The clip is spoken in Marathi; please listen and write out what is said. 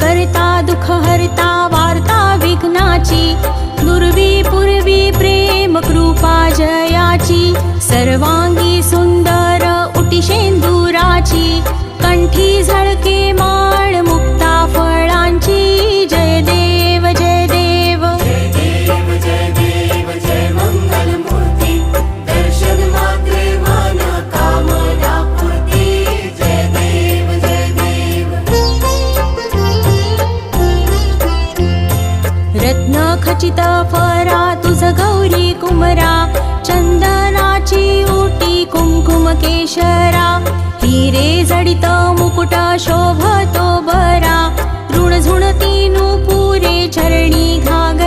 करता दुःख हरता वार्ता विघ्नाची, दुर्वी पूर्वी प्रेम कृपा जयाची, सर्वांगी सुंदर उटी शेंदुराची, कंठी झळके माळ मुक्ता फळांची, जय देव जय देव जय देव जय देव जय मंगल मूर्ती, दर्शन मात्रे मन कामना पूर्ती, जय देव जय देव। रत्न खचित फरा तुझ गौरी कुमरा, चंदनाची उटी कुंकुम केशरा, हिरे जडित मुकुट शोभतो बरा, ऋण झुणती नुपुरे चरणी घागर